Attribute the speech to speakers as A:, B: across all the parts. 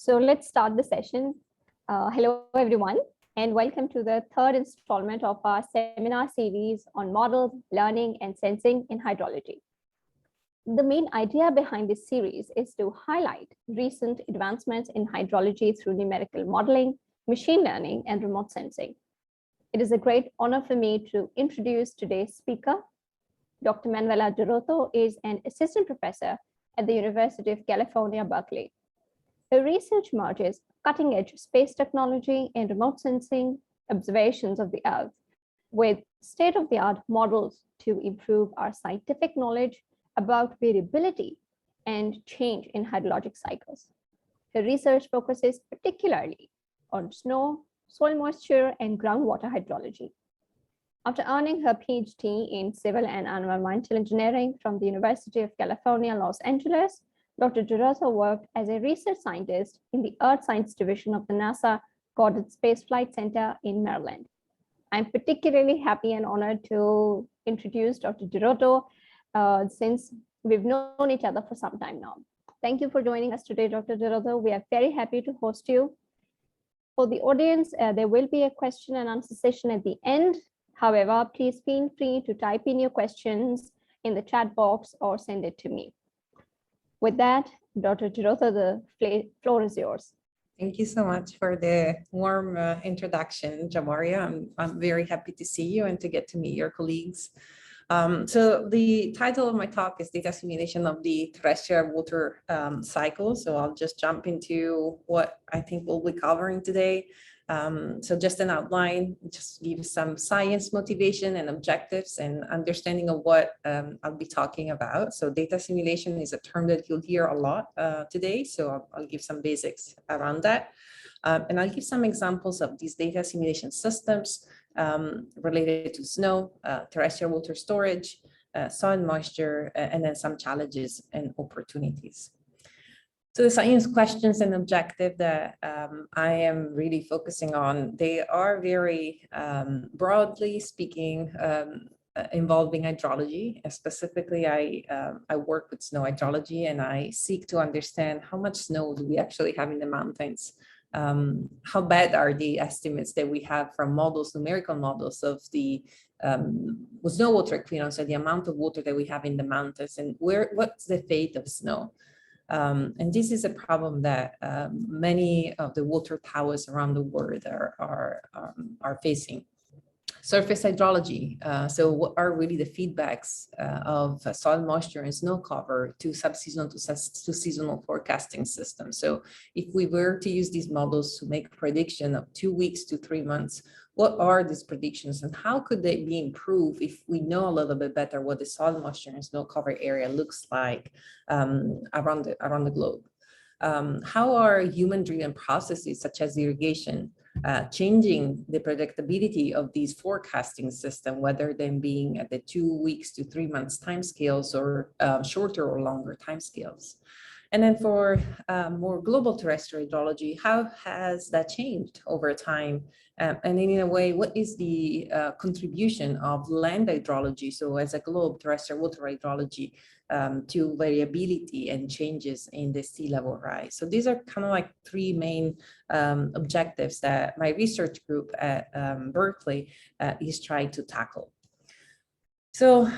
A: So let's start the session. Hello, everyone, and welcome to the third installment of our seminar series on models, learning, and sensing in hydrology. The main idea behind this series is to highlight recent advancements in hydrology through numerical modeling, machine learning, and remote sensing. It is a great honor for me to introduce today's speaker. Dr. Manuela Dorotho is an assistant professor at the University of California, Berkeley. Her research merges cutting-edge space technology and remote sensing observations of the Earth with state-of-the-art models to improve our scientific knowledge about variability and change in hydrologic cycles. Her research focuses particularly on snow, soil moisture, and groundwater hydrology. After earning her PhD in civil and environmental engineering from the University of California, Los Angeles, Dr. Dorotho worked as a research scientist in the Earth Science Division of the NASA Goddard Space Flight Center in Maryland. I'm particularly happy and honored to introduce Dr. Dorotho since we've known each other for some time now. Thank you for joining us today, Dr. Dorotho. We are very happy to host you. For the audience, there will be a question and answer session at the end. However, please feel free to type in your questions in the chat box or send it to me. With that, Dr. Dorotho, the floor is yours.
B: Thank you so much for the warm introduction, Jamaria. I'm very happy to see you and to get to meet your colleagues. So the title of my talk is Data Assimilation of the Terrestrial Water Cycle. So I'll just jump into what I think we'll be covering today. So just an outline, just give some science motivation and objectives and understanding of what I'll be talking about. So data assimilation is a term that you'll hear a lot today. So I'll give some basics around that. And I'll give some examples of these data assimilation systems related to snow, terrestrial water storage, soil moisture, and then some challenges and opportunities. So the science questions and objective that I am really focusing on, they are very broadly speaking involving hydrology. Specifically, I work with snow hydrology and I seek to understand how much snow do we actually have in the mountains. How bad are the estimates that we have from models, numerical models of the snow water equivalence, so the amount of water that we have in the mountains, and what's the fate of snow? And this is a problem that many of the water towers around the world are facing. Surface hydrology. So what are really the feedbacks of soil moisture and snow cover to subseasonal to seasonal forecasting systems? So if we were to use these models to make a prediction of 2 weeks to 3 months, what are these predictions and how could they be improved if we know a little bit better what the soil moisture and snow cover area looks like around the globe? How are human-driven processes such as irrigation changing the predictability of these forecasting systems, whether them being at the 2 weeks to 3 months timescales or shorter or longer timescales? And then for more global terrestrial hydrology, how has that changed over time? And in a way, what is the contribution of land hydrology, so as a globe, terrestrial water hydrology, to variability and changes in the sea level rise? So these are kind of like three main objectives that my research group at Berkeley is trying to tackle. So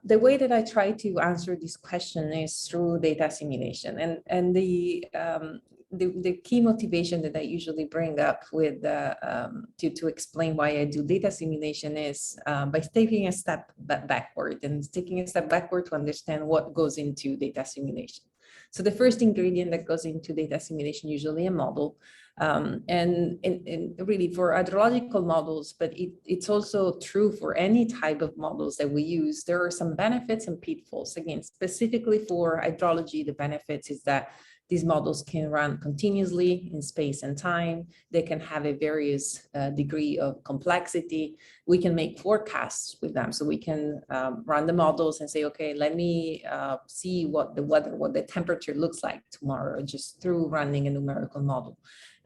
B: the way that I try to answer this question is through data assimilation, and the key motivation that I usually bring up with to explain why I do data assimilation is by taking a step backward to understand what goes into data assimilation. So the first ingredient that goes into data assimilation, usually a model, and really for hydrological models, but it's also true for any type of models that we use. There are some benefits and pitfalls. Again, specifically for hydrology, the benefits is that these models can run continuously in space and time. They can have a various degree of complexity. We can make forecasts with them. So we can run the models and say, okay, let me see what the weather, what the temperature looks like tomorrow, just through running a numerical model.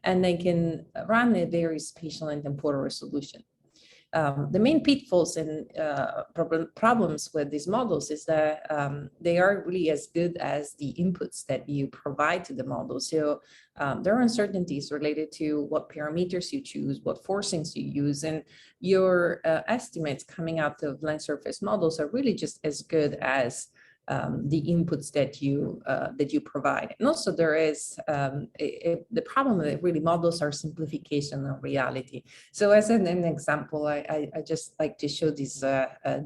B: And they can run a very spatial and temporal resolution. The main pitfalls and problems with these models is that they are really as good as the inputs that you provide to the model. So there are uncertainties related to what parameters you choose, what forcings you use, and your estimates coming out of land surface models are really just as good as the inputs that you provide. And also there is the problem that really models are simplification of reality. So as an example, I just like to show these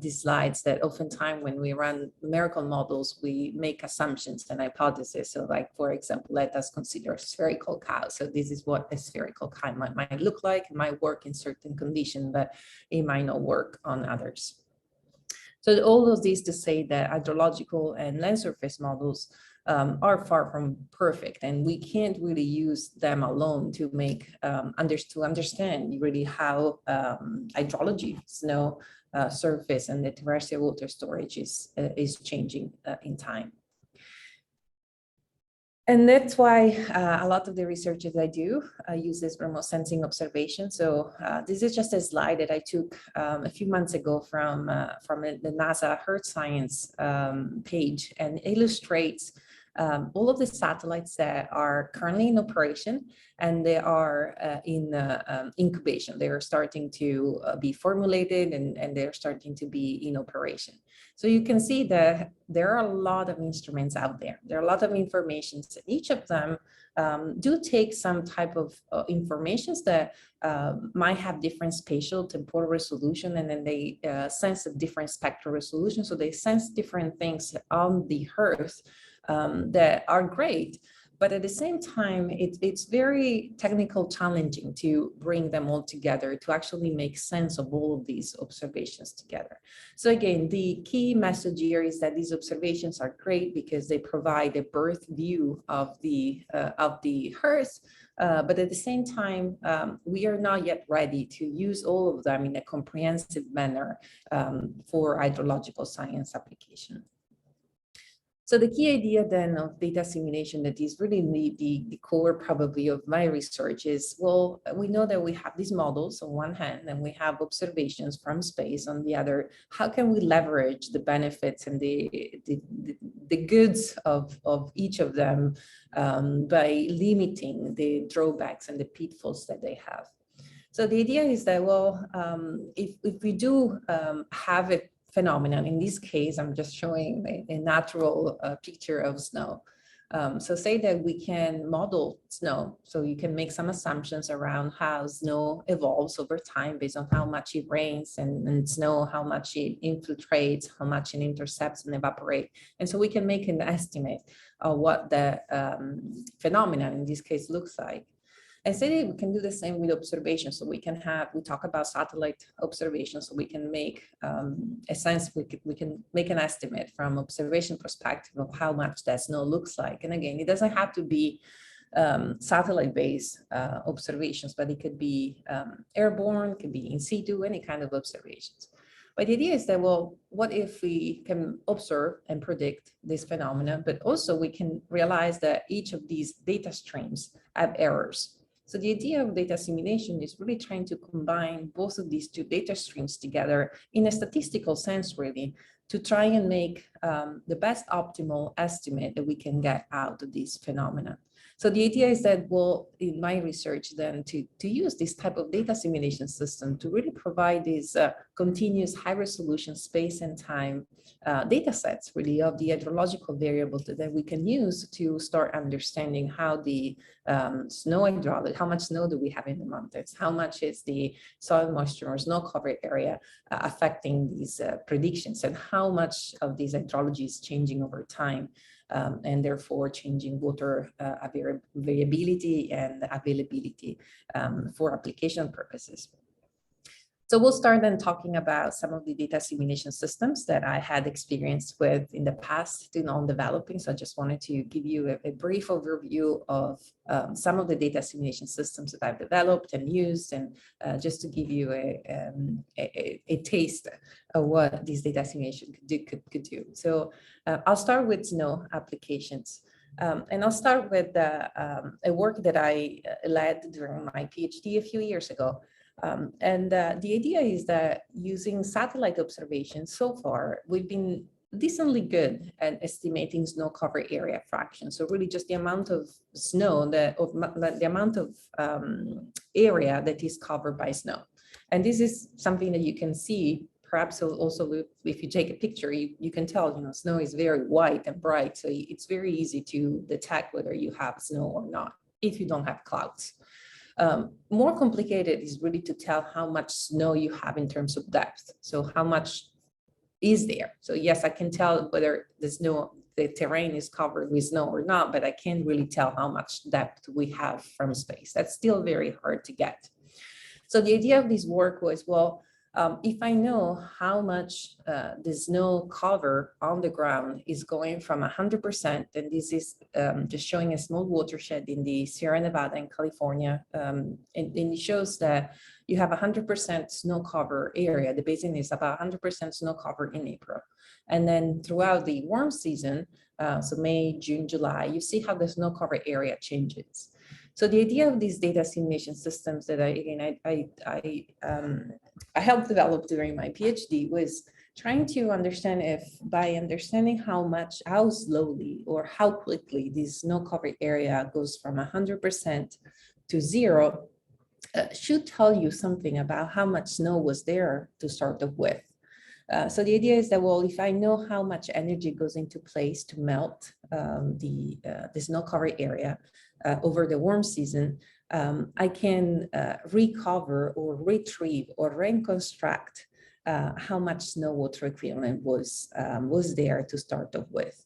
B: slides that oftentimes when we run numerical models, we make assumptions and hypotheses. So like, for example, let us consider a spherical cow. So this is what a spherical cow might look like. It might work in certain conditions, but it might not work on others. So all of this to say that hydrological and land surface models are far from perfect, and we can't really use them alone to make to understand really how hydrology, snow, surface, and the terrestrial water storage is changing in time. And that's why a lot of the research that I do uses remote sensing observation. So this is just a slide that I took a few months ago from the NASA Earth Science page, and illustrates all of the satellites that are currently in operation, and they are in incubation. They are starting to be formulated, and they're starting to be in operation. So you can see that there are a lot of instruments out there. There are a lot of informations. Each of them do take some type of informations that might have different spatial temporal resolution, and then they sense a different spectral resolution. So they sense different things on the Earth that are great. But at the same time, it's very technical challenging to bring them all together, to actually make sense of all of these observations together. So again, the key message here is that these observations are great because they provide a birth view of the Earth. But at the same time, we are not yet ready to use all of them in a comprehensive manner for hydrological science application. So the key idea then of data assimilation that is really the core probably of my research is, well, we know that we have these models on one hand, and we have observations from space on the other. How can we leverage the benefits and the goods of each of them by limiting the drawbacks and the pitfalls that they have? So the idea is that, well, if we do have a phenomenon. In this case, I'm just showing a natural picture of snow. So say that we can model snow. So you can make some assumptions around how snow evolves over time based on how much it rains and snow, how much it infiltrates, how much it intercepts and evaporates. And so we can make an estimate of what the phenomenon in this case looks like. And say we can do the same with observation. So we talk about satellite observation, so we can make a sense, we can make an estimate from observation perspective of how much that snow looks like. And again, it doesn't have to be satellite-based observations, but it could be airborne, could be in situ, any kind of observations. But the idea is that, well, what if we can observe and predict this phenomenon, but also we can realize that each of these data streams have errors. So the idea of data assimilation is really trying to combine both of these two data streams together in a statistical sense, really, to try and make the best optimal estimate that we can get out of this phenomena. So the idea is that, well, in my research then, to use this type of data assimilation system to really provide these continuous high resolution space and time data sets, really, of the hydrological variables that we can use to start understanding how the snow hydrology, how much snow do we have in the mountains, how much is the soil moisture or snow cover area affecting these predictions, and how much of these hydrology is changing over time. And therefore changing water variability and availability for application purposes. So we'll start then talking about some of the data assimilation systems that I had experience with in the past on developing. So I just wanted to give you a brief overview of some of the data assimilation systems that I've developed and used, and just to give you a taste of what these data assimilation could do. So I'll start with snow applications. And I'll start with a work that I led during my PhD a few years ago. The idea is that using satellite observations so far, we've been decently good at estimating snow cover area fraction. So really just the amount of snow, the amount of area that is covered by snow. And this is something that you can see, perhaps also if you take a picture, you can tell, snow is very white and bright. So it's very easy to detect whether you have snow or not, if you don't have clouds. More complicated is really to tell how much snow you have in terms of depth. So how much is there? So yes, I can tell whether the terrain is covered with snow or not, but I can't really tell how much depth we have from space. That's still very hard to get. So the idea of this work was, well, if I know how much the snow cover on the ground is going from 100%, and this is just showing a small watershed in the Sierra Nevada in California, and it shows that you have 100% snow cover area. The basin is about 100% snow cover in April. And then throughout the warm season, so May, June, July, you see how the snow cover area changes. So the idea of these data assimilation systems that I helped develop during my PhD was trying to understand if by understanding how slowly or how quickly this snow cover area goes from 100% to zero, should tell you something about how much snow was there to start off with. So the idea is that, well, if I know how much energy goes into place to melt the snow cover area over the warm season, I can recover or retrieve or reconstruct how much snow water equivalent was there to start off with.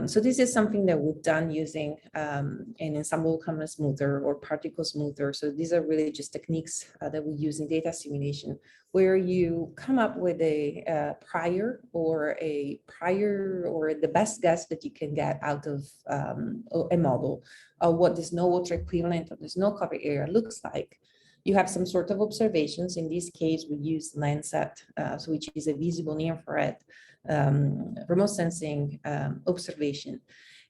B: So this is something that we've done using an ensemble common smoother or particle smoother. So these are really just techniques that we use in data assimilation, where you come up with a prior or the best guess that you can get out of a model of what the snow water equivalent of the snow cover area looks like. You have some sort of observations. In this case, we use Landsat, which is a visible near-infrared remote sensing observation,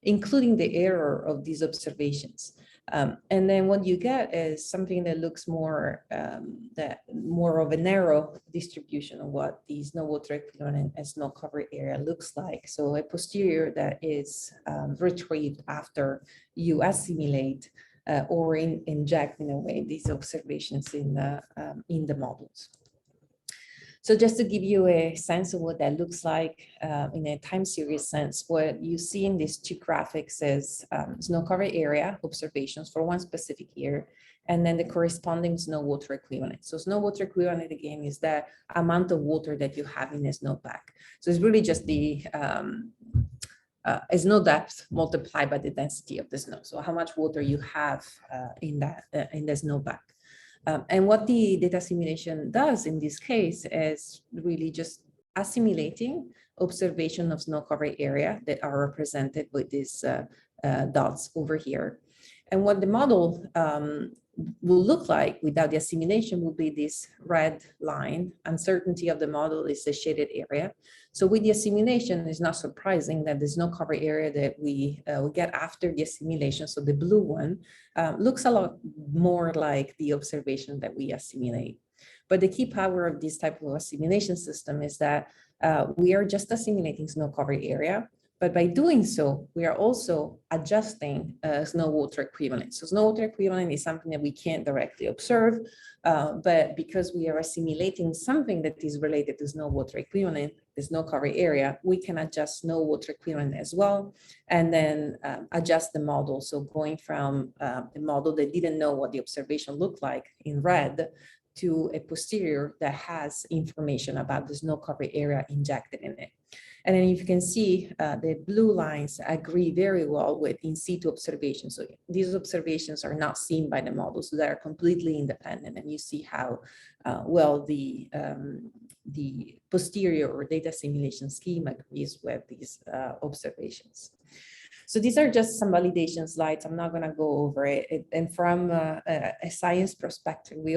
B: including the error of these observations. And then what you get is something that looks more of a narrow distribution of what the snow water equivalent and snow cover area looks like. So a posterior that is retrieved after you assimilate or inject in a way these observations in the models. So just to give you a sense of what that looks like in a time series sense, what you see in these two graphics is snow cover area observations for one specific year, and then the corresponding snow water equivalent. So snow water equivalent, again, is the amount of water that you have in a snowpack. So it's really just the snow depth multiplied by the density of the snow. So how much water you have in the snowpack. And what the data assimilation does in this case is really just assimilating observation of snow cover area that are represented with these dots over here. And what the model will look like without the assimilation will be this red line. Uncertainty of the model is the shaded area. So with the assimilation, it's not surprising that the snow cover area that we get after the assimilation, so the blue one, looks a lot more like the observation that we assimilate. But the key power of this type of assimilation system is that we are just assimilating snow cover area, but by doing so, we are also adjusting snow water equivalent. So snow water equivalent is something that we can't directly observe, but because we are assimilating something that is related to snow water equivalent, the snow cover area, we can adjust snow water equivalent as well, and then adjust the model. So going from a model that didn't know what the observation looked like in red to a posterior that has information about the snow cover area injected in it. And then if you can see, the blue lines agree very well with in situ observations. So these observations are not seen by the model, so they are completely independent. And you see how well the posterior or data assimilation scheme agrees with these observations. So these are just some validation slides. I'm not going to go over it. And from a science perspective, we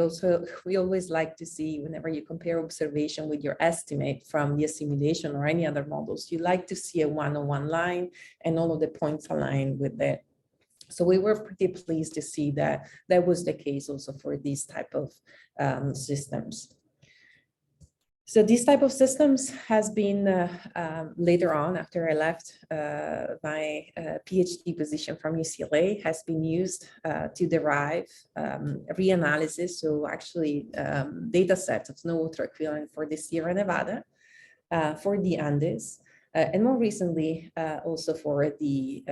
B: always like to see whenever you compare observation with your estimate from the assimilation or any other models, you like to see a one-on-one line and all of the points aligned with So we were pretty pleased to see that that was the case also for these type of systems. So this type of systems has been later on, after I left my PhD position from UCLA, has been used to derive reanalysis. So actually data sets of snow water equivalent for the Sierra Nevada, for the Andes, and more recently also for the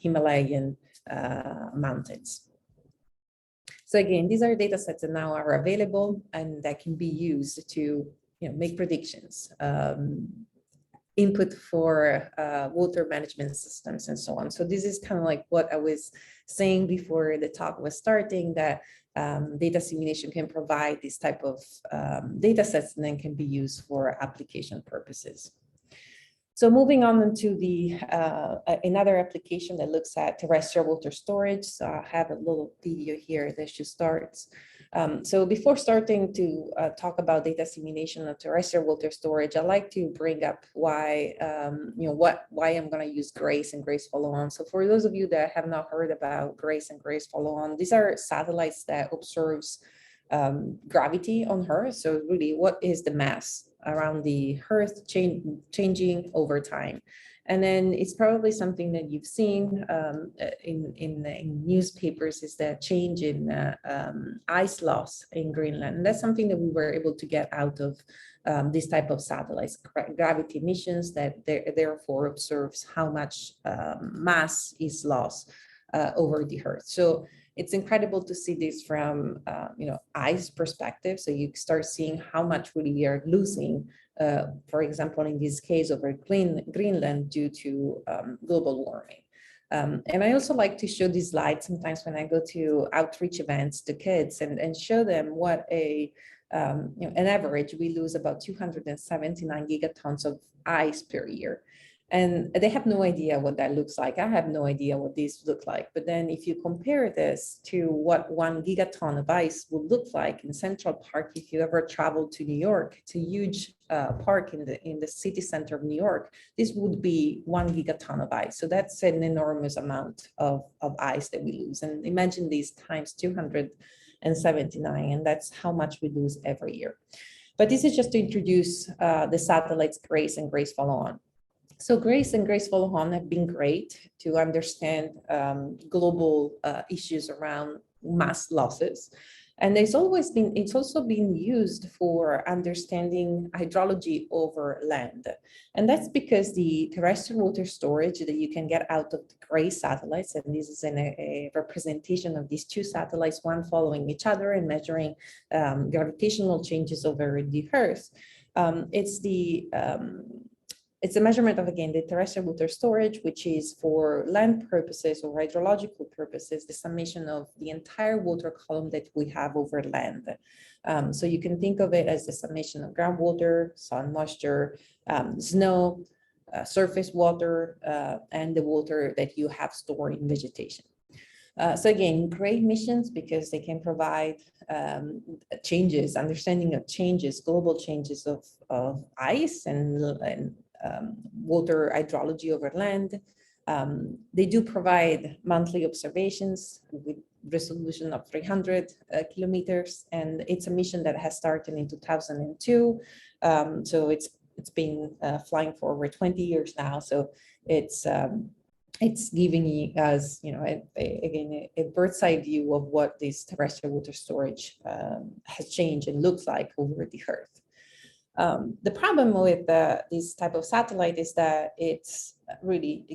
B: Himalayan mountains. So again, these are data sets that now are available and that can be used to make predictions, input for water management systems and so on. So this is kind of like what I was saying before the talk was starting, that data simulation can provide this type of data sets and then can be used for application purposes. So moving on to the another application that looks at terrestrial water storage. So I have a little video here that should start. So before starting to talk about data simulation of terrestrial water storage, I'd like to bring up why why I'm going to use GRACE and GRACE follow-on. So for those of you that have not heard about GRACE and GRACE follow-on, these are satellites that observes gravity on Earth. So really, what is the mass around the Earth changing over time? And then it's probably something that you've seen in newspapers, is the change in ice loss in Greenland. And that's something that we were able to get out of this type of satellites, gravity emissions, that therefore observes how much mass is lost over the Earth. So it's incredible to see this from ice perspective. So you start seeing how much really we are losing, for example, in this case over Greenland due to global warming. And I also like to show this slide sometimes when I go to outreach events to kids and show them what an average, we lose about 279 gigatons of ice per year. And they have no idea what that looks like. I have no idea what these look like. But then if you compare this to what 1 gigaton of ice would look like in Central Park, if you ever travel to New York, it's a huge park in the city center of New York, this would be 1 gigaton of ice. So that's an enormous amount of ice that we lose. And imagine these times 279, and that's how much we lose every year. But this is just to introduce the satellites GRACE and GRACE follow-on. So GRACE and GRACE follow-on have been great to understand global issues around mass losses. And it's also been used for understanding hydrology over land. And that's because the terrestrial water storage that you can get out of the GRACE satellites, and this is a representation of these two satellites, one following each other and measuring gravitational changes over the Earth. It's a measurement of, again, the terrestrial water storage, which is for land purposes or hydrological purposes, the summation of the entire water column that we have over land. So you can think of it as the summation of groundwater, sun moisture, snow, surface water, and the water that you have stored in vegetation. So again, great missions because they can provide changes, understanding of changes, global changes of ice and water hydrology over land. They do provide monthly observations with resolution of 300 kilometers, and it's a mission that has started in 2002. So it's been flying for over 20 years now. So it's giving us, again, a bird's eye view of what this terrestrial water storage has changed and looks like over the Earth. The problem with this type of satellite is that it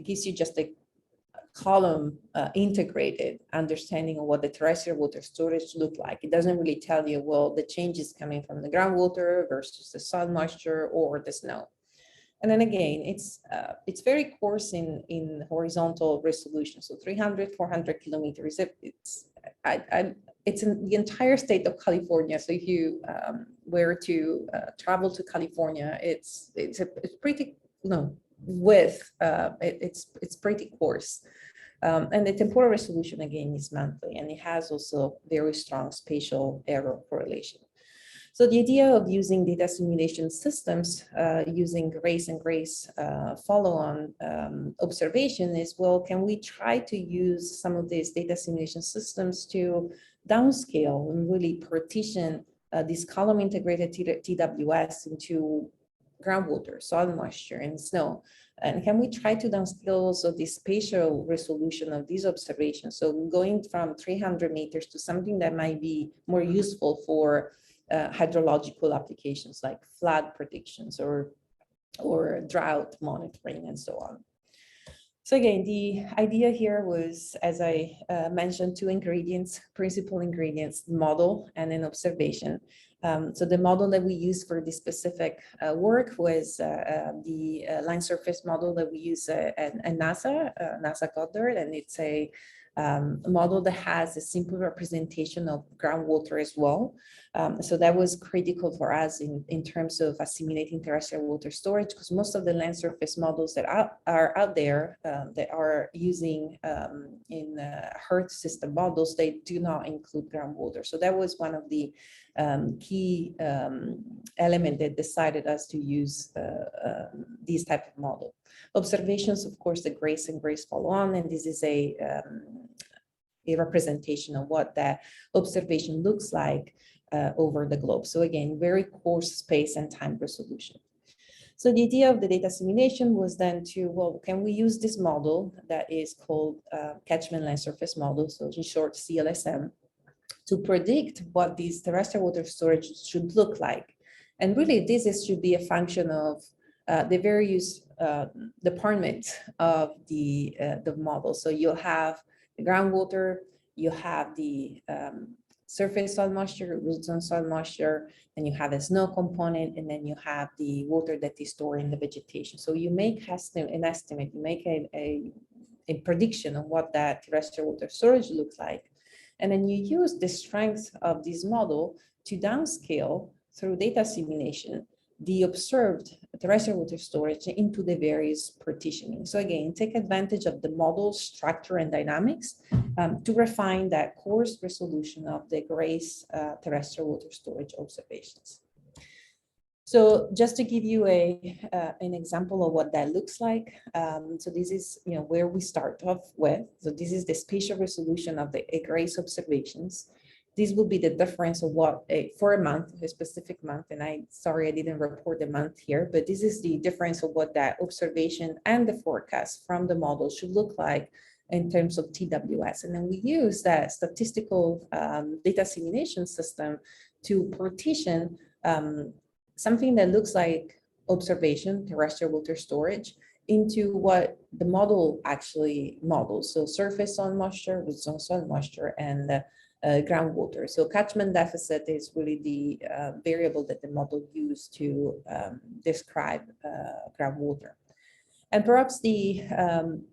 B: gives you just a column integrated understanding of what the terrestrial water storage look like. It doesn't really tell you, well, the changes coming from the groundwater versus the sun moisture or the snow. And then again, it's very coarse in horizontal resolution. So 300, 400 kilometers. It's in the entire state of California. So if you were to travel to California, it's pretty width. It's pretty coarse. And the temporal resolution again is monthly, and it has also very strong spatial error correlation. So the idea of using data simulation systems using grace and grace follow-on observation is, well, can we try to use some of these data simulation systems to downscale and really partition this column integrated TWS into groundwater, soil moisture, and snow? And can we try to downscale also the spatial resolution of these observations? So going from 300 meters to something that might be more useful for hydrological applications like flood predictions or drought monitoring and so on. So again, the idea here was, as I mentioned, two ingredients, principal ingredients, model and an observation. So the model that we used for this specific work was the line surface model that we use at NASA, NASA Goddard, and it's a model that has a simple representation of groundwater as well. So that was critical for us in terms of assimilating terrestrial water storage, because most of the land surface models that are out there that are using in Earth system models, they do not include groundwater. So that was one of the key element that decided us to use these type of model. Observations, of course, the grace and grace follow on, and this is a representation of what that observation looks like over the globe. So again, very coarse space and time resolution. So the idea of the data simulation was then to, well, can we use this model that is called catchment land surface model, so in short CLSM, to predict what these terrestrial water storage should look like. And really, should be a function of the various departments of the model. So you'll have the groundwater, you have the surface soil moisture, root zone soil moisture, then you have a snow component, and then you have the water that is stored in the vegetation. So you make an estimate, you make a prediction of what that terrestrial water storage looks like. And then you use the strength of this model to downscale through data simulation the observed terrestrial water storage into the various partitioning. So again, take advantage of the model structure and dynamics to refine that coarse resolution of the grace terrestrial water storage observations. So just to give you an example of what that looks like. So this is where we start off with. So this is the spatial resolution of the grace observations. This will be the difference of what for a month, a specific month, and sorry I didn't report the month here, but this is the difference of what that observation and the forecast from the model should look like in terms of TWS. And then we use that statistical data simulation system to partition something that looks like observation, terrestrial water storage, into what the model actually models. So surface soil moisture, root zone soil moisture, and groundwater. So catchment deficit is really the variable that the model used to describe groundwater. And perhaps the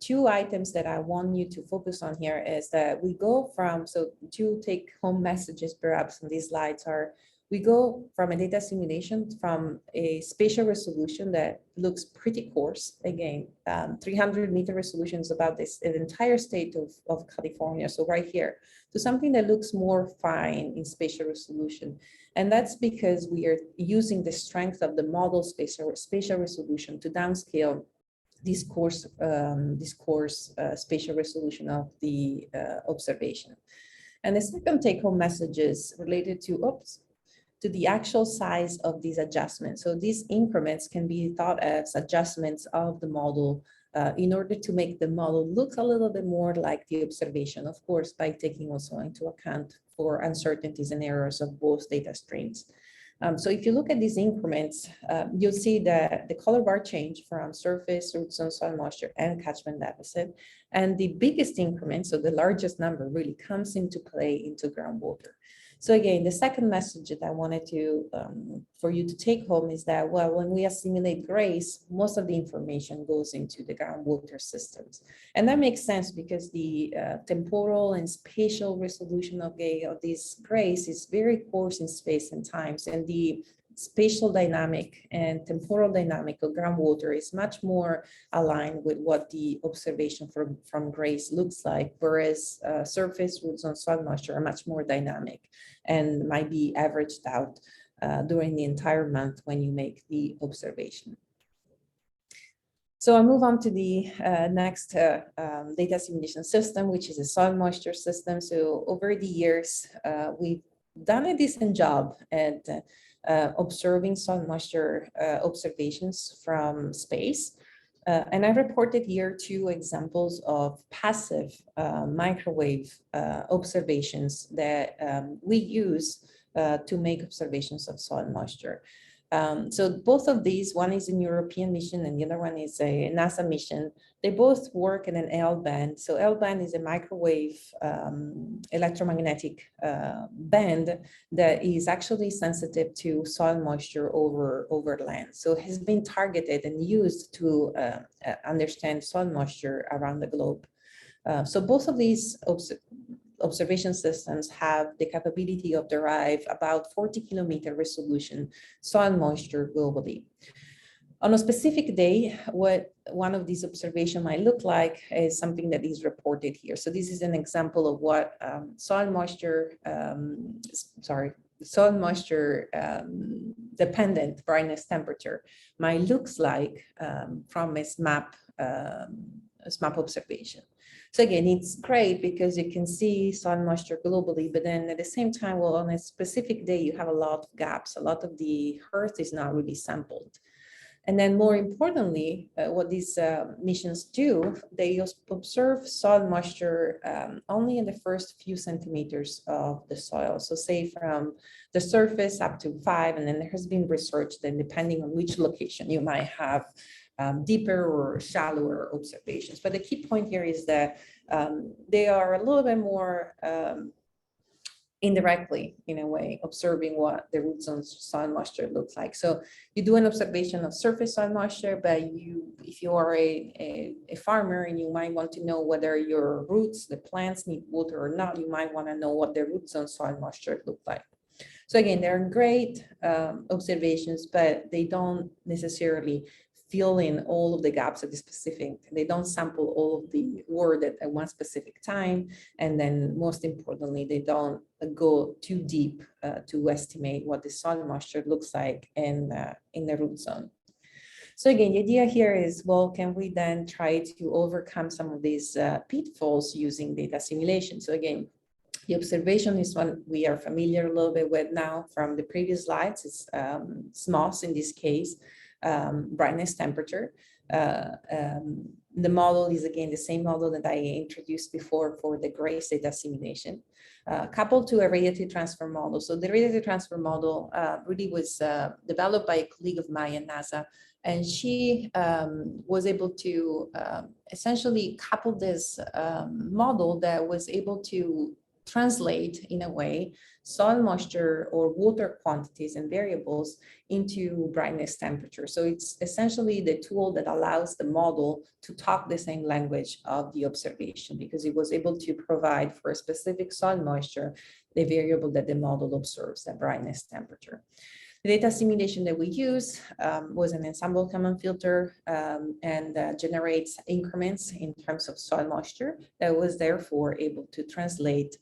B: two items that I want you to focus on here is that we go from, so two take home messages perhaps on these slides are, we go from a data simulation from a spatial resolution that looks pretty coarse. Again, 300-meter resolution is about this, an entire state of California. So right here, to something that looks more fine in spatial resolution. And that's because we are using the strength of the model spatial resolution to downscale this coarse spatial resolution of the observation. And the second take-home message is related to, to the actual size of these adjustments. So these increments can be thought as adjustments of the model in order to make the model look a little bit more like the observation, of course, by taking also into account for uncertainties and errors of both data streams. So if you look at these increments, you'll see that the color bar change from surface, root zone, soil moisture, and catchment deficit. And the biggest increment, so the largest number, really comes into play into groundwater. So again, the second message that I wanted to for you to take home is that, well, when we assimilate grace, most of the information goes into the groundwater systems. And that makes sense because the temporal and spatial resolution of this grace is very coarse in space and times. And the spatial dynamic and temporal dynamic of groundwater is much more aligned with what the observation from grace looks like, whereas surface, root zone, soil moisture are much more dynamic and might be averaged out during the entire month when you make the observation. So I'll move on to the next data assimilation system, which is a soil moisture system. So over the years, we've done a decent job at observing soil moisture observations from space. And I reported here 2 examples of passive microwave observations that we use to make observations of soil moisture. So both of these, one is a European mission and the other one is a NASA mission. They both work in an L band. So L band is a microwave electromagnetic band that is actually sensitive to soil moisture over land. So it has been targeted and used to understand soil moisture around the globe. So both of these observation systems have the capability of derive about 40-kilometer resolution soil moisture globally. On a specific day, what one of these observations might look like is something that is reported here. So this is an example of what soil moisture dependent brightness temperature might looks like from a SMAP observation. So again, it's great because you can see soil moisture globally, but then at the same time, well, on a specific day, you have a lot of gaps. A lot of the earth is not really sampled. And then more importantly, what these missions do, they observe soil moisture only in the first few centimeters of the soil. So say from the surface up to 5, and then there has been research that depending on which location you might have deeper or shallower observations. But the key point here is that they are a little bit more indirectly, in a way, observing what the root zone soil moisture looks like. So you do an observation of surface soil moisture, but if you are a farmer and you might want to know whether your roots, the plants need water or not, you might want to know what the root zone soil moisture look like. So again, they're great observations, but they don't necessarily fill in all of the gaps at the specific, they don't sample all of the word at one specific time. And then most importantly, they don't go too deep to estimate what the soil moisture looks like in the root zone. So again, the idea here is, well, can we then try to overcome some of these pitfalls using data assimilation? So again, the observation is one we are familiar a little bit with now from the previous slides. It's SMOS in this case, brightness temperature. The model is again the same model that I introduced before for the GRACE data assimilation, coupled to a radiative transfer model. So the radiative transfer model really was developed by a colleague of mine at NASA, and she was able to essentially couple this model that was able to translate, in a way, soil moisture or water quantities and variables into brightness temperature. So it's essentially the tool that allows the model to talk the same language of the observation, because it was able to provide for a specific soil moisture the variable that the model observes, the brightness temperature. The data assimilation that we use was an ensemble common filter and generates increments in terms of soil moisture that was therefore able to translate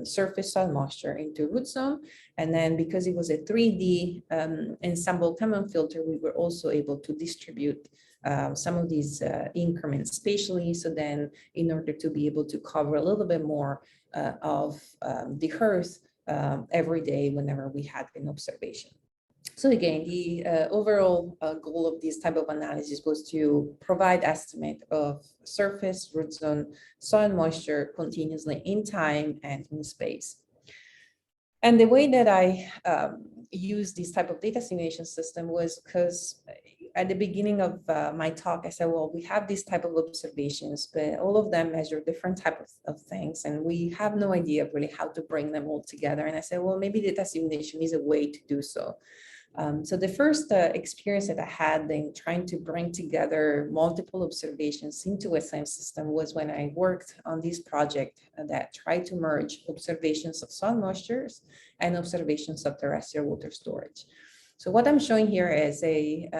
B: surface soil moisture into root zone. And then because it was a 3D ensemble common filter, we were also able to distribute some of these increments spatially. So then in order to be able to cover a little bit more of the earth every day whenever we had an observation. So again, the overall goal of this type of analysis was to provide estimate of surface, root zone, soil moisture continuously in time and in space. And the way that I used this type of data assimilation system was because at the beginning of my talk, I said, well, we have this type of observations, but all of them measure different type of things, and we have no idea really how to bring them all together. And I said, well, maybe data assimilation is a way to do so. So the first experience that I had in trying to bring together multiple observations into a same system was when I worked on this project that tried to merge observations of soil moistures and observations of terrestrial water storage. So what I'm showing here is a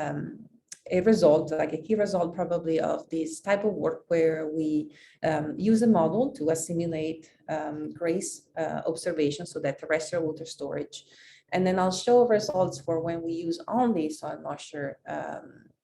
B: result, like a key result probably of this type of work where we use a model to assimilate GRACE observations, so that terrestrial water storage. And then I'll show results for when we use only soil moisture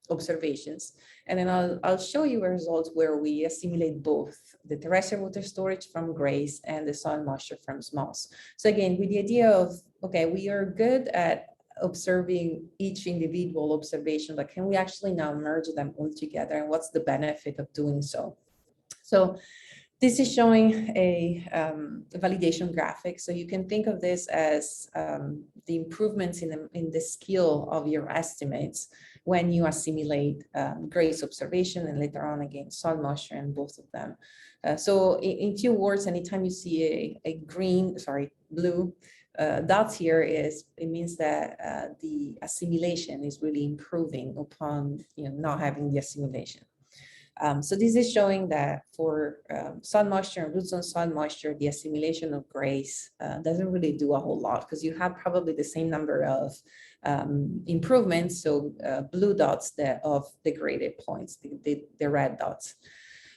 B: observations. And then I'll show you results where we assimilate both the terrestrial water storage from grace and the soil moisture from smalls. So again, with the idea of, okay, we are good at observing each individual observation, but can we actually now merge them all together? And what's the benefit of doing so? So this is showing a validation graphic. So you can think of this as the improvements in the skill of your estimates when you assimilate grace observation and later on again soil moisture and both of them. So in few words, anytime you see a blue dots here, it means that the assimilation is really improving upon not having the assimilation. So this is showing that for soil moisture and root zone soil moisture, the assimilation of grace doesn't really do a whole lot because you have probably the same number of improvements. So blue dots of degraded points, the red dots.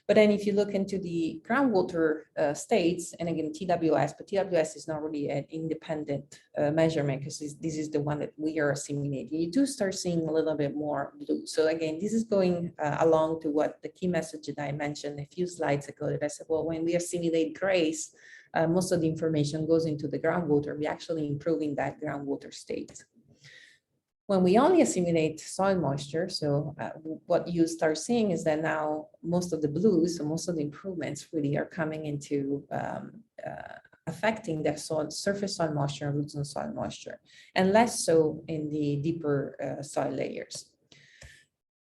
B: But then if you look into the groundwater states, and again, TWS, but TWS is not really an independent measurement because this is the one that we are assimilating. You do start seeing a little bit more blue. So again, this is going along to what the key message that I mentioned a few slides ago that I said, well, when we assimilate grace, most of the information goes into the groundwater. We're actually improving that groundwater state. When we only assimilate soil moisture, so what you start seeing is that now most of the blues, so most of the improvements really are coming into affecting the surface soil moisture and root zone soil moisture, and less so in the deeper soil layers.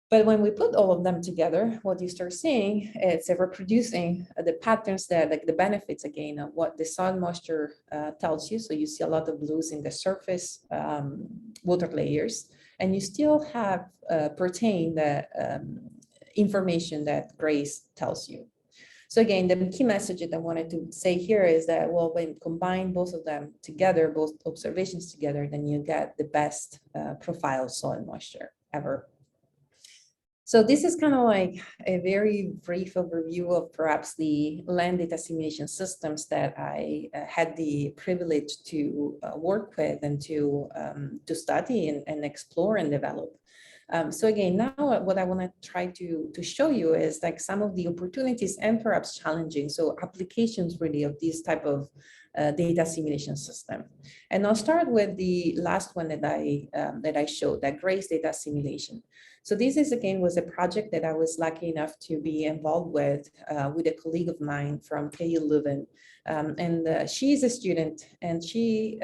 B: But when we put all of them together, what you start seeing is reproducing the patterns that, like the benefits again of what the soil moisture tells you. So you see a lot of blues in the surface water layers, and you still have pertain the information that grace tells you. So again, the key message that I wanted to say here is that, well, when you combine both of them together, both observations together, then you get the best profile soil moisture ever. So this is kind of like a very brief overview of perhaps the land data assimilation systems that I had the privilege to work with and to study and explore and develop. So again, now what I want to try to show you is like some of the opportunities and perhaps challenging, so applications really of this type of data assimilation system. And I'll start with the last one that I showed, that grace data assimilation. So this is again was a project that I was lucky enough to be involved with a colleague of mine from KU Leuven. And she is a student, and she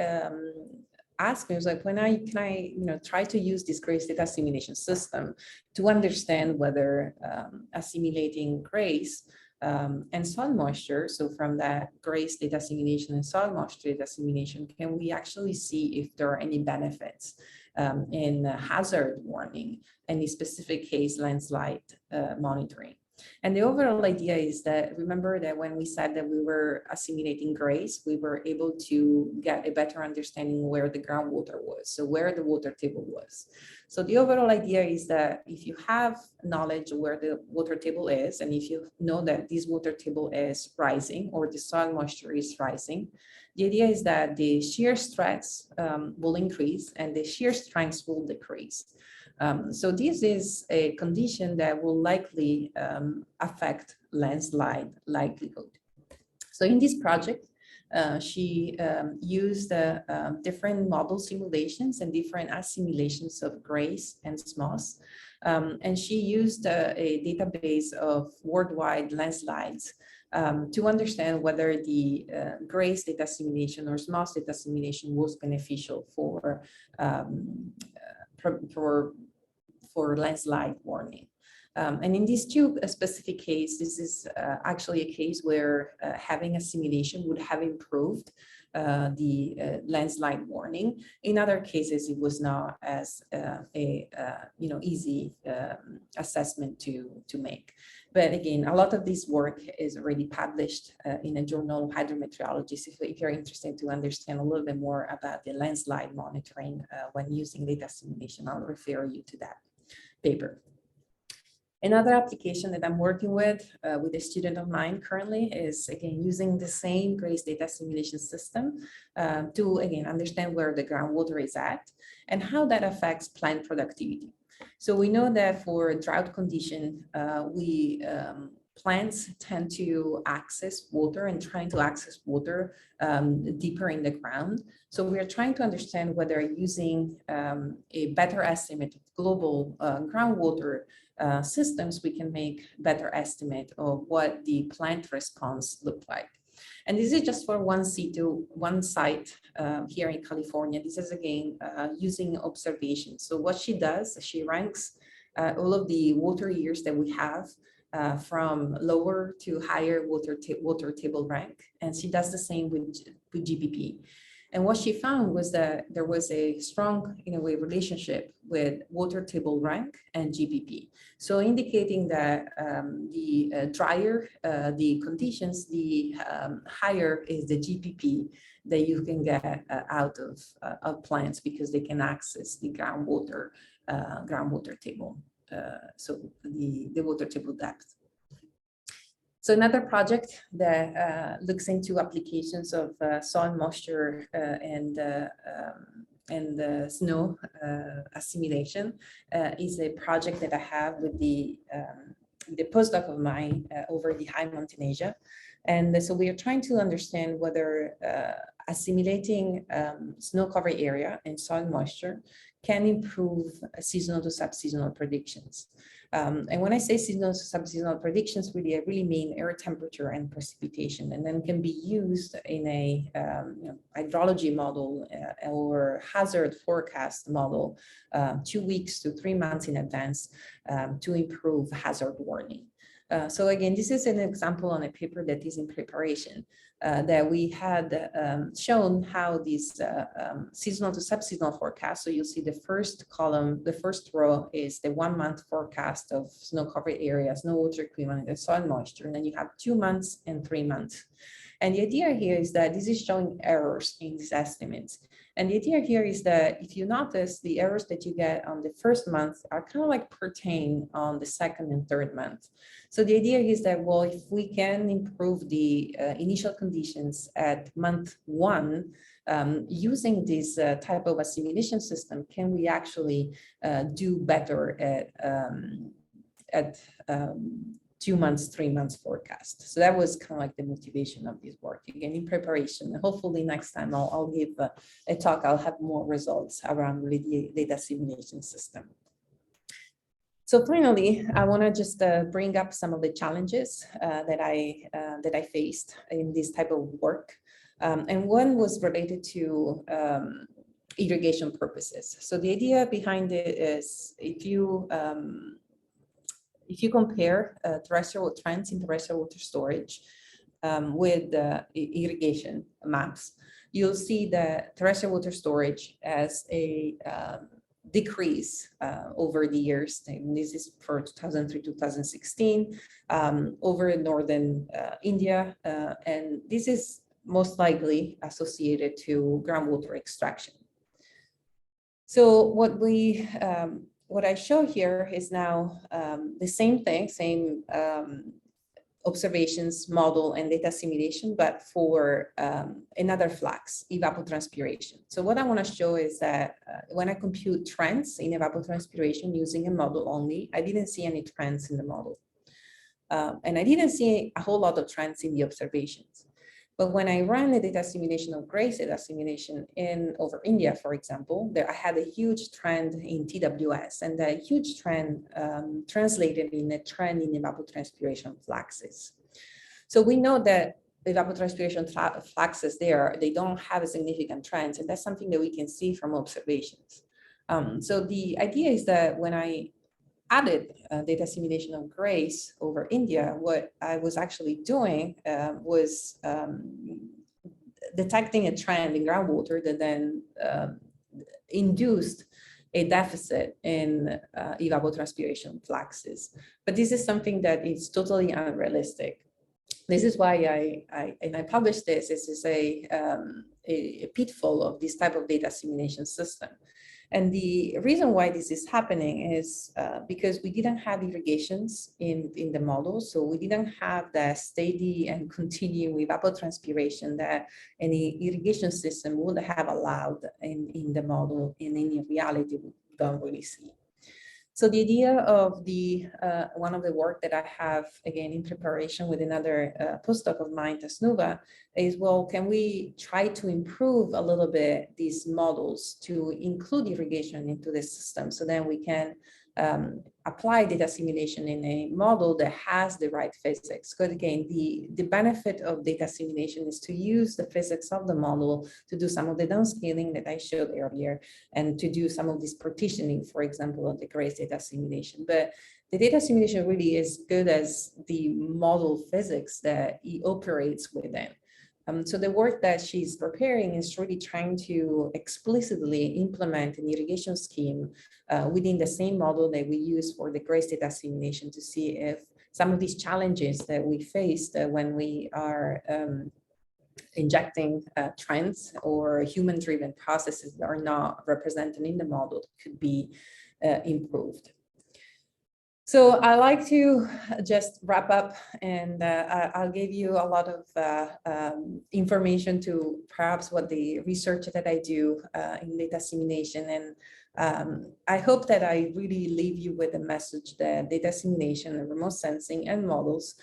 B: asked me, I was like, can I try to use this grace data assimilation system to understand whether assimilating grace and soil moisture, so from that grace data assimilation and soil moisture data assimilation, can we actually see if there are any benefits in hazard warning, any specific case landslide monitoring. And the overall idea is that, remember that when we said that we were assimilating grace, we were able to get a better understanding where the groundwater was, so where the water table was. So the overall idea is that if you have knowledge of where the water table is, and if you know that this water table is rising or the soil moisture is rising, the idea is that the shear stress will increase and the shear strength will decrease. So this is a condition that will likely affect landslide likelihood. So in this project, she used different model simulations and different assimilations of grace and SMOS. And she used a database of worldwide landslides to understand whether the grace data assimilation or SMOS data assimilation was beneficial for landslide warning. And in these two specific cases, this is actually a case where having a simulation would have improved the landslide warning. In other cases, it was not as easy assessment to make. But again, a lot of this work is already published in a journal of hydrometeorology. So if you're interested to understand a little bit more about the landslide monitoring when using data simulation, I'll refer you to that paper. Another application that I'm working with a student of mine currently is, again, using the same GRACE data assimilation system to, again, understand where the groundwater is at and how that affects plant productivity. So we know that for drought condition, plants tend to access water and trying to access water deeper in the ground. So we are trying to understand whether using a better estimate of global groundwater systems, we can make better estimate of what the plant response looked like. And this is just for one site here in California. This is again using observations. So what she does, she ranks all of the water years that we have from lower to higher water table rank, and she does the same with GPP. And what she found was that there was a strong, in a way, relationship with water table rank and GPP. So indicating that the drier the conditions, the higher is the GPP that you can get out of plants because they can access the groundwater table. So the water table depth. So another project that looks into applications of soil moisture and snow assimilation is a project that I have with the postdoc of mine over the high mountain Asia. And so we are trying to understand whether assimilating snow cover area and soil moisture can improve seasonal to subseasonal predictions. And when I say seasonal to subseasonal predictions, really, I really mean air temperature and precipitation, and then can be used in a hydrology model or hazard forecast model 2 weeks to 3 months in advance to improve hazard warning. So again, this is an example on a paper that is in preparation that we had shown how these seasonal to subseasonal forecasts. So you'll see the first column, the first row is the 1 month forecast of snow covered areas, snow water equivalent and soil moisture. And then you have 2 months and 3 months. And the idea here is that this is showing errors in these estimates. And the idea here is that if you notice, the errors that you get on the first month are kind of like pertain on the second and third month. So the idea is that, well, if we can improve the initial conditions at month 1, using this type of assimilation system, can we actually do better at 2 months, 3 months forecast. So that was kind of like the motivation of this work, again, in preparation. Hopefully next time I'll give a talk, I'll have more results around really the data assimilation system. So finally, I want to just bring up some of the challenges that I faced in this type of work. And one was related to irrigation purposes. So the idea behind it is if you compare terrestrial trends in terrestrial water storage with irrigation maps, you'll see that terrestrial water storage has a decrease over the years. And this is for 2003, 2016, over northern India. And this is most likely associated to groundwater extraction. So what I show here is now the same thing, same observations, model, and data assimilation, but for another flux, evapotranspiration. So what I want to show is that when I compute trends in evapotranspiration using a model only, I didn't see any trends in the model. And I didn't see a whole lot of trends in the observations. But when I ran the data assimilation of GRACE data assimilation over India, for example, there I had a huge trend in TWS, and a huge trend translated in a trend in evapotranspiration fluxes. So we know that evapotranspiration fluxes they don't have a significant trends, and that's something that we can see from observations. So the idea is that when I added data assimilation of GRACE over India, what I was actually doing was detecting a trend in groundwater that then induced a deficit in evapotranspiration fluxes. But this is something that is totally unrealistic. This is why I published this. This is a pitfall of this type of data assimilation system. And the reason why this is happening is because we didn't have irrigations in the model. So we didn't have that steady and continuing evapotranspiration that any irrigation system would have allowed in the model, and in reality, we don't really see. So the idea of the one of the work that I have, again, in preparation with another postdoc of mine, Tasnuva, is, well, can we try to improve a little bit these models to include irrigation into the system, so then we can apply data assimilation in a model that has the right physics. Because again, the benefit of data assimilation is to use the physics of the model to do some of the downscaling that I showed earlier, and to do some of this partitioning, for example, of the Grace data assimilation. But the data assimilation really is good as the model physics that it operates within. So the work that she's preparing is really trying to explicitly implement an irrigation scheme within the same model that we use for the Grace data assimilation, to see if some of these challenges that we faced when we are injecting trends or human-driven processes that are not represented in the model could be improved. So I like to just wrap up, and I'll give you a lot of information to perhaps what the research that I do in data assimilation. And I hope that I really leave you with a message that data assimilation and remote sensing and models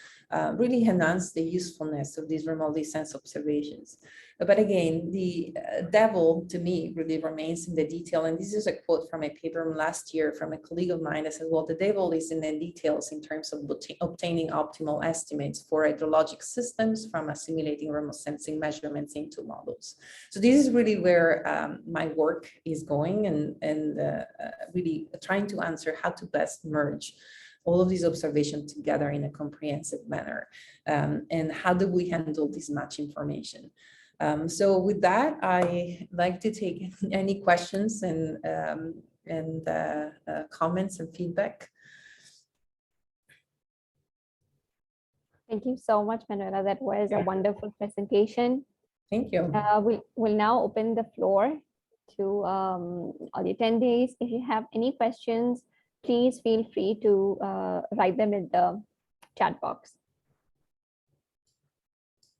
B: really enhance the usefulness of these remotely sensed observations. But again, the devil to me really remains in the detail. And this is a quote from a paper from last year from a colleague of mine that said, well, the devil is in the details in terms of obtaining optimal estimates for hydrologic systems from assimilating remote sensing measurements into models. So this is really where my work is going, and really trying to answer how to best merge all of these observations together in a comprehensive manner. And how do we handle this much information? So with that, I like to take any questions and comments and feedback.
A: Thank you so much, Manuela. That was a wonderful presentation.
B: Thank you.
A: We'll now open the floor to all the attendees. If you have any questions, please feel free to write them in the chat box.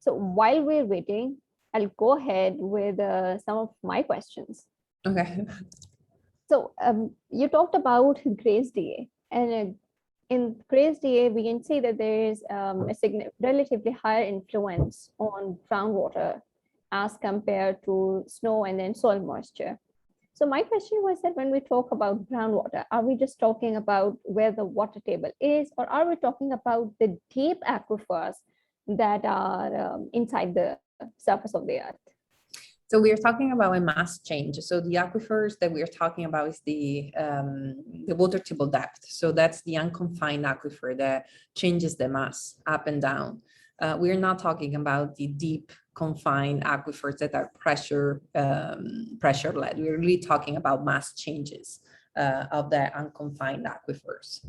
A: So while we're waiting, I'll go ahead with some of my questions.
B: Okay.
A: So you talked about Grace DA, and in Grace DA, we can see that there is a relatively higher influence on groundwater as compared to snow and then soil moisture. So my question was that when we talk about groundwater, are we just talking about where the water table is, or are we talking about the deep aquifers that are inside the surface of the earth?
B: So we are talking about a mass change. So the aquifers that we are talking about is the water table depth. So that's the unconfined aquifer that changes the mass up and down. We are not talking about the deep confined aquifers that are pressure led. We're really talking about mass changes of the unconfined aquifers,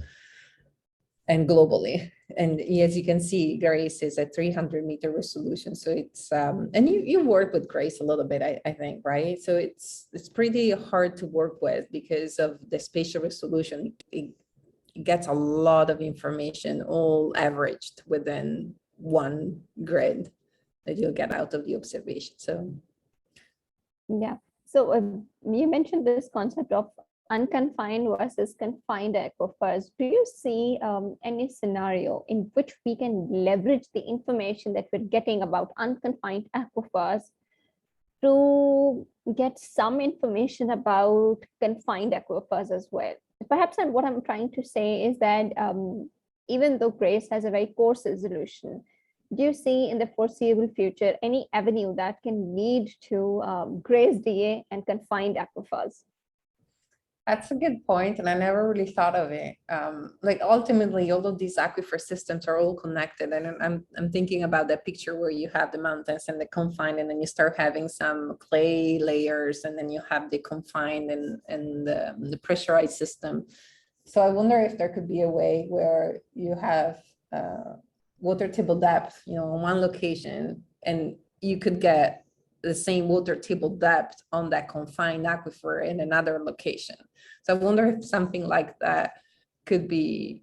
B: and globally. And as you can see, Grace is at 300-meter resolution. So it's, and you work with Grace a little bit, I think, right? So it's pretty hard to work with because of the spatial resolution. It gets a lot of information all averaged within one grid that you'll get out of the observation. So
A: yeah. So you mentioned this concept of unconfined versus confined aquifers. Do you see any scenario in which we can leverage the information that we're getting about unconfined aquifers to get some information about confined aquifers as well? Perhaps what I'm trying to say is that even though Grace has a very coarse resolution, do you see in the foreseeable future any avenue that can lead to Grace DA and confined aquifers?
B: that's a good point, and I never really thought of it. Like ultimately, all of these aquifer systems are all connected, and I'm thinking about that picture where you have the mountains and the confined, and then you start having some clay layers, and then you have the confined and the pressurized system. So I wonder if there could be a way where you have water table depth, in one location, and you could get the same water table depth on that confined aquifer in another location. So I wonder if something like that could be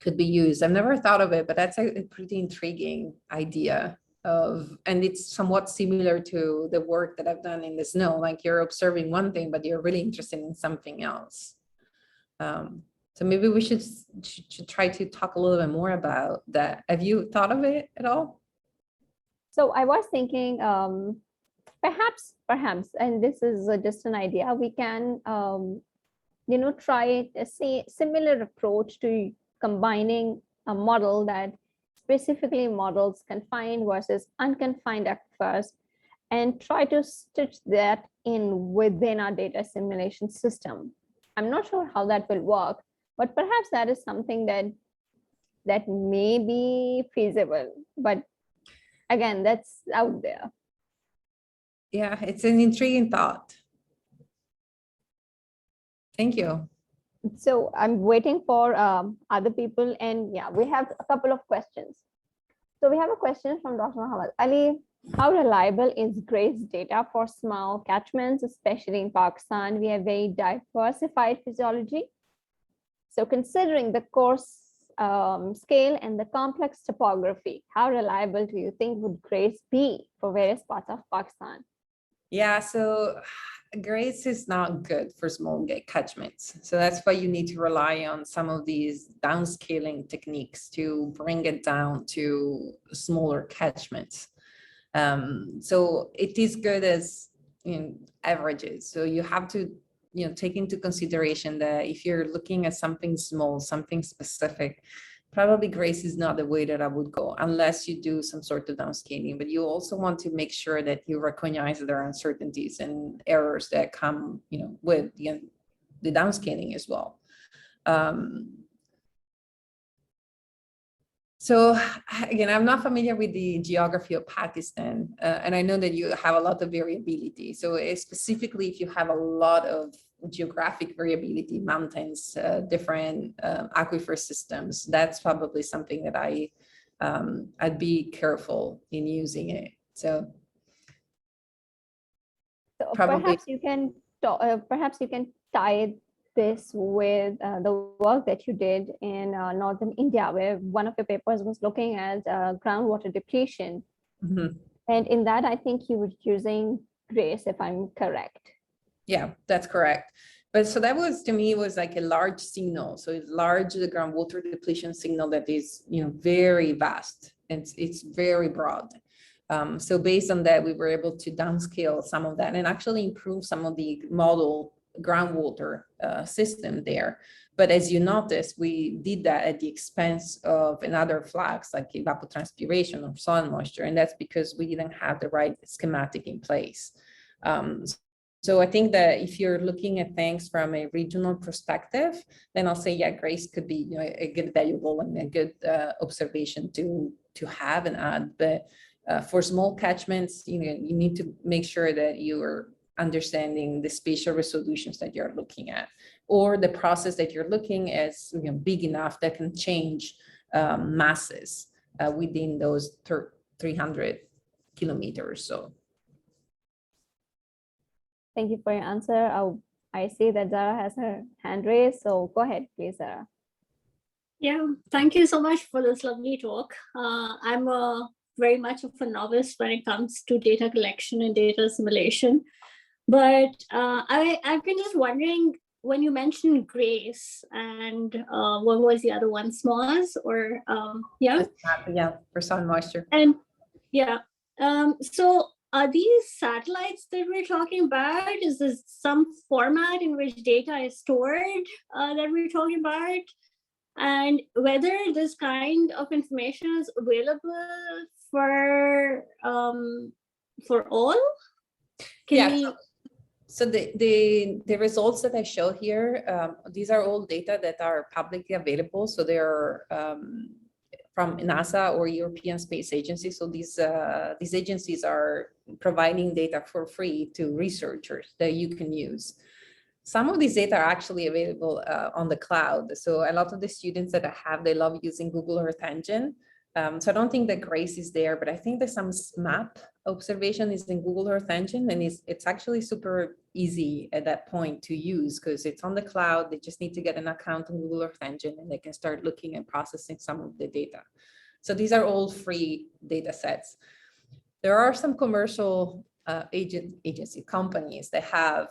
B: used. I've never thought of it, but that's a pretty intriguing idea of, and it's somewhat similar to the work that I've done in the snow. Like you're observing one thing, but you're really interested in something else. So maybe we should try to talk a little bit more about that. Have you thought of it at all?
A: So I was thinking, perhaps, and this is just an idea, we can, try a similar approach to combining a model that specifically models confined versus unconfined aquifers and try to stitch that in within our data assimilation system. I'm not sure how that will work, but perhaps that is something that may be feasible. But again, that's out there.
B: Yeah, it's an intriguing thought. Thank you.
A: So I'm waiting for other people, and yeah, we have a couple of questions. So we have a question from Dr. Muhammad Ali. How reliable is GRACE data for small catchments, especially in Pakistan? We have very diversified physiology. So considering the coarse scale and the complex topography, how reliable do you think would GRACE be for various parts of Pakistan?
B: Yeah, so GRACE is not good for small catchments. So that's why you need to rely on some of these downscaling techniques to bring it down to smaller catchments. So it is good as averages. So you have to take into consideration that if you're looking at something small, something specific, probably GRACE is not the way that I would go unless you do some sort of downscaling. But you also want to make sure that you recognize that there are uncertainties and errors that come with the downscaling as well. So again, I'm not familiar with the geography of Pakistan, and I know that you have a lot of variability. So specifically, if you have a lot of geographic variability, mountains, different aquifer systems, that's probably something that I'd be careful in using it. So probably
A: perhaps you can tie this with the work that you did in northern India, where one of your papers was looking at groundwater depletion.
B: Mm-hmm.
A: And in that, I think you were using GRACE, if I'm correct.
B: Yeah, that's correct. But so that was, to me, was like a large signal. So it's large, the groundwater depletion signal that is, very vast. It's very broad. So based on that, we were able to downscale some of that and actually improve some of the model groundwater system there. But as you notice, we did that at the expense of another flags like evapotranspiration or soil moisture. And that's because we didn't have the right schematic in place. So I think that if you're looking at things from a regional perspective, then I'll say, yeah, GRACE could be a good valuable and a good observation to have and add. But for small catchments, you need to make sure that you are understanding the spatial resolutions that you're looking at, or the process that you're looking at is big enough that can change masses within those 300 kilometers. So.
A: Thank you for your answer. I see that Zara has her hand raised, so go ahead, please, Zara.
C: Yeah, thank you so much for this lovely talk. I'm very much of a novice when it comes to data collection and data assimilation. But I've been just wondering, when you mentioned GRACE and what was the other one, SMOS or yeah?
B: Yeah, for soil moisture.
C: And yeah, so are these satellites that we're talking about? Is this some format in which data is stored that we're talking about? And whether this kind of information is available for all?
B: So the results that I show here, these are all data that are publicly available. So they're from NASA or European Space Agency. So these agencies are providing data for free to researchers that you can use. Some of these data are actually available on the cloud. So a lot of the students that I have, they love using Google Earth Engine. So I don't think that Grace is there, but I think that some map observation is in Google Earth Engine, and it's actually super easy at that point to use because it's on the cloud. They just need to get an account on Google Earth Engine and they can start looking and processing some of the data. So these are all free data sets. There are some commercial agency companies that have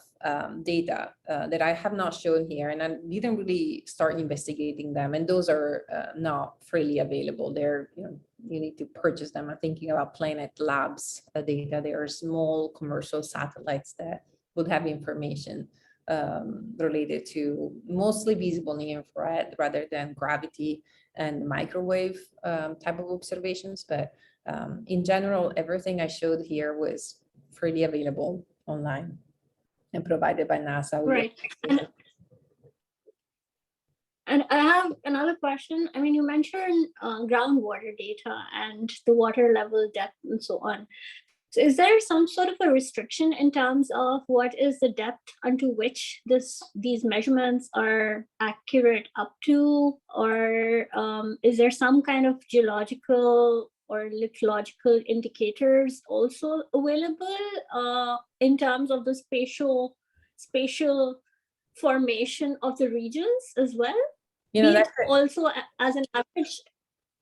B: data that I have not shown here, and I didn't really start investigating them. And those are not freely available. They're, you need to purchase them. I'm thinking about Planet Labs data. They are small commercial satellites that would have information related to mostly visible near infrared rather than gravity and microwave type of observations. But in general, everything I showed here was freely available online and provided by NASA.
C: Right. And I have another question. I mean, you mentioned groundwater data and the water level depth and so on. So is there some sort of a restriction in terms of what is the depth unto which these measurements are accurate up to, or is there some kind of geological or lithological indicators also available in terms of the spatial formation of the regions as well?
B: That's
C: also as an average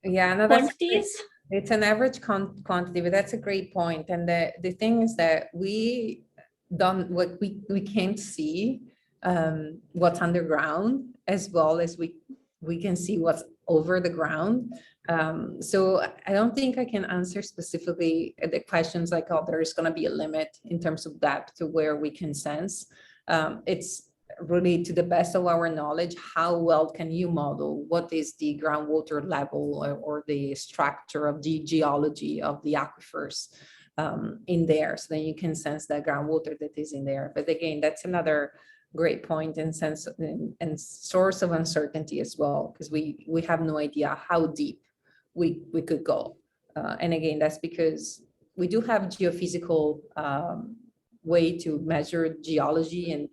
B: quantities? It's an average quantity, but that's a great point. And the thing is that we can't see what's underground as well as we can see what's over the ground. So I don't think I can answer specifically the questions like, oh, there's going to be a limit in terms of depth to where we can sense. It's really, to the best of our knowledge, how well can you model what is the groundwater level or the structure of the geology of the aquifers in there, so then you can sense the groundwater that is in there. But again, that's another great point and sense and source of uncertainty as well, because we have no idea how deep we could go. And again, that's because we do have geophysical way to measure geology and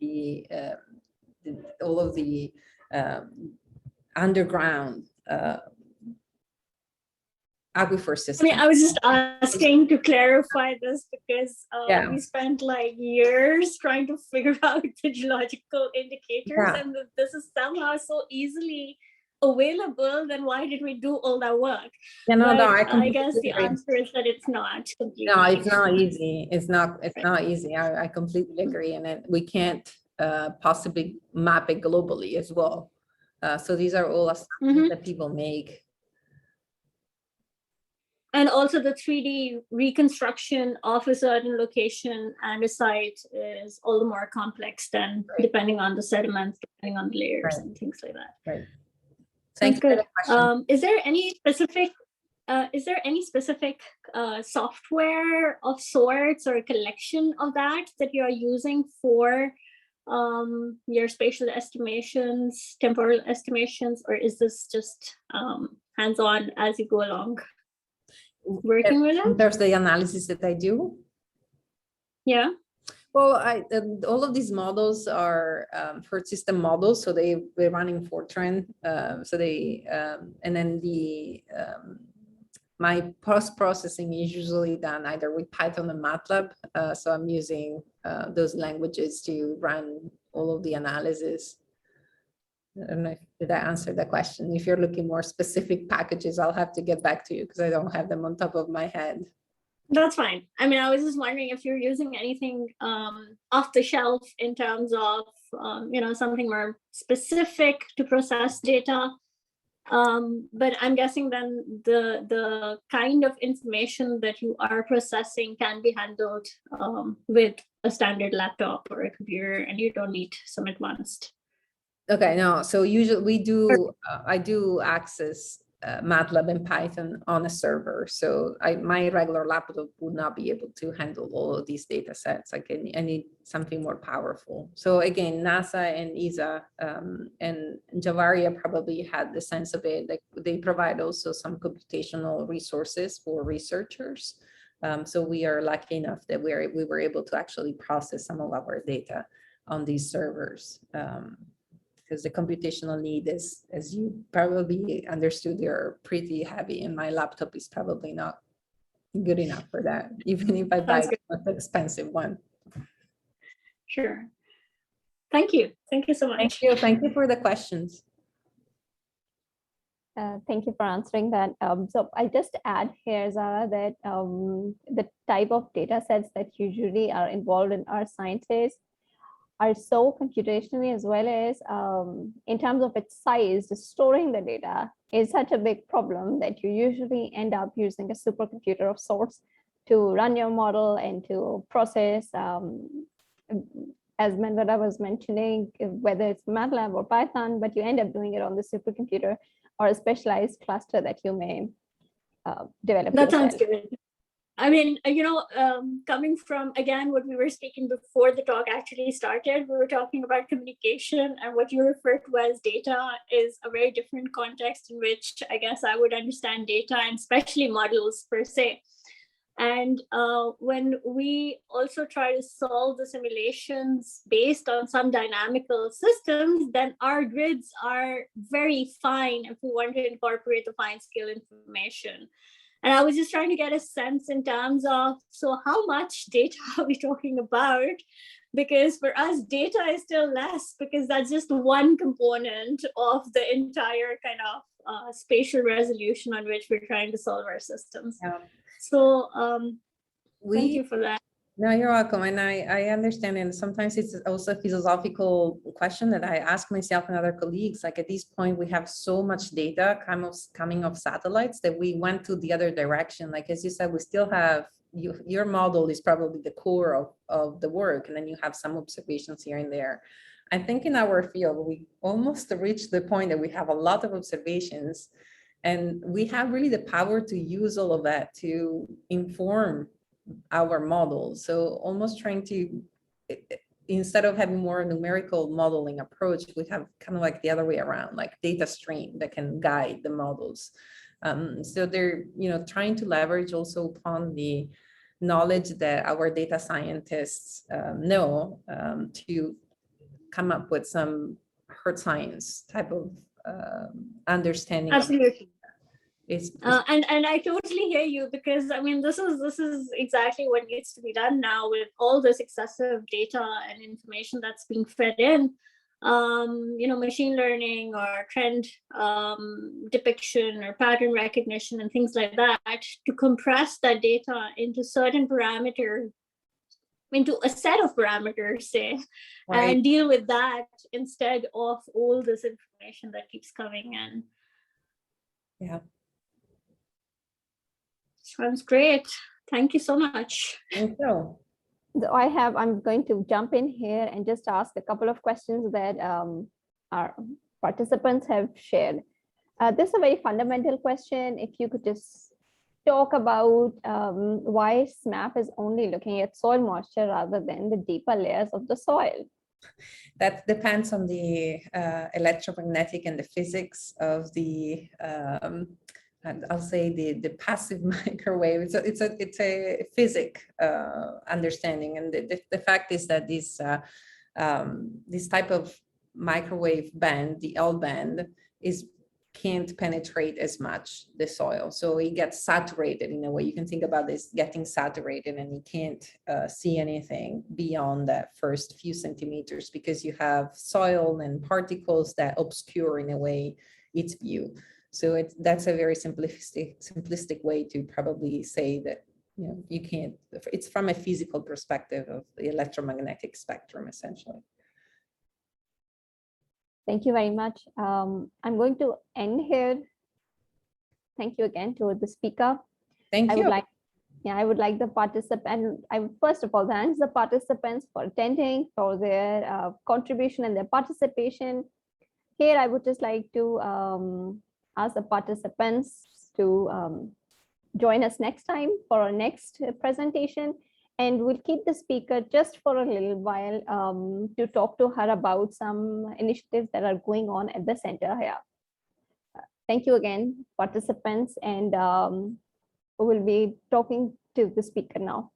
B: all of the underground aquifer system.
C: I mean, I was just asking to clarify this because we spent like years trying to figure out the geological indicators, and this is somehow so easily available. Then why did we do all that work? I guess the answer is that it's not completely.
B: No, it's not easy. It's not easy. I completely agree, and we can't possibly map it globally as well. So these are all assumptions that people make.
C: And also the 3D reconstruction of a certain location and a site is all the more complex than depending on the sediments, depending on the layers and things like that.
B: Right.
C: Thank you for the question. Is there any specific software of sorts or a collection of that you're using for your spatial estimations, temporal estimations, or is this just hands-on as you go along? Working with it?
B: There's the analysis that I do.
C: Yeah.
B: Well, all of these models are for system models, so they're running Fortran. So they and then my post-processing is usually done either with Python and MATLAB. So I'm using those languages to run all of the analysis. I don't know if did I answer the question. If you're looking more specific packages, I'll have to get back to you because I don't have them on top of my head.
C: That's fine. I mean, I was just wondering if you're using anything off the shelf in terms of, something more specific to process data. But I'm guessing then the kind of information that you are processing can be handled with a standard laptop or a computer, and you don't need some advanced.
B: Okay, no. So usually I do access MATLAB and Python on a server. So my regular laptop would not be able to handle all of these data sets. I need something more powerful. So again, NASA and ESA and Javaria probably had the sense of it. Like they provide also some computational resources for researchers. So we are lucky enough that we were able to actually process some of our data on these servers. because the computational need is, as you probably understood, they're pretty heavy, and my laptop is probably not good enough for that, even if I buy
C: Sounds good.
B: an expensive one.
C: Sure. Thank you. Thank you so much.
B: Thank you. Thank you for the questions.
A: Thank you for answering that. So I'll just add here, Zara, that the type of data sets that usually are involved in our sciences are so computationally, as well as in terms of its size, storing the data is such a big problem that you usually end up using a supercomputer of sorts to run your model and to process, as Manvada was mentioning, whether it's MATLAB or Python, but you end up doing it on the supercomputer or a specialized cluster that you may develop.
C: That sounds good. I mean, coming from, again, what we were speaking before the talk actually started, we were talking about communication, and what you referred to as data is a very different context in which I guess I would understand data, and especially models per se. And when we also try to solve the simulations based on some dynamical systems, then our grids are very fine if we want to incorporate the fine scale information. And I was just trying to get a sense in terms of, so how much data are we talking about? Because for us, data is still less, because that's just one component of the entire kind of spatial resolution on which we're trying to solve our systems.
B: Yeah.
C: So thank you for that.
B: No, you're welcome. And I understand. And sometimes it's also a philosophical question that I ask myself and other colleagues. Like, at this point, we have so much data coming off satellites that we went to the other direction. Like, as you said, we still have, your model is probably the core of the work. And then you have some observations here and there. I think in our field, we almost reached the point that we have a lot of observations, and we have really the power to use all of that to inform our models. So almost trying to, instead of having more numerical modeling approach, we have kind of like the other way around, like data stream that can guide the models. So they're, trying to leverage also upon the knowledge that our data scientists know, to come up with some hard science type of understanding.
C: Absolutely.
B: And
C: I totally hear you, because I mean, this is exactly what needs to be done now with all this excessive data and information that's being fed in. Machine learning or trend depiction or pattern recognition and things like that, to compress that data into certain parameters, into a set of parameters, say, right, and deal with that instead of all this information that keeps coming in.
B: Yeah.
C: Sounds great. Thank you so much.
A: Thank you. So I'm going to jump in here and just ask a couple of questions that our participants have shared. This is a very fundamental question. If you could just talk about why SMAP is only looking at soil moisture rather than the deeper layers of the soil.
B: That depends on the electromagnetic and the physics of the and I'll say the passive microwave. It's a physics understanding, and the fact is that this type of microwave band, the L band, can't penetrate as much the soil, so it gets saturated in a way. You can think about this getting saturated, and you can't see anything beyond that first few centimeters, because you have soil and particles that obscure in a way its view. So that's a very simplistic way to probably say that, you can't, it's from a physical perspective of the electromagnetic spectrum, essentially.
A: Thank you very much. I'm going to end here. Thank you again to the speaker.
B: Thank you.
A: I would like the participant, I would first of all thank the participants for attending, for their contribution and their participation. Here, I would just like to ask the participants to join us next time for our next presentation, and we'll keep the speaker just for a little while to talk to her about some initiatives that are going on at the center here. Thank you again, participants, and we'll be talking to the speaker now.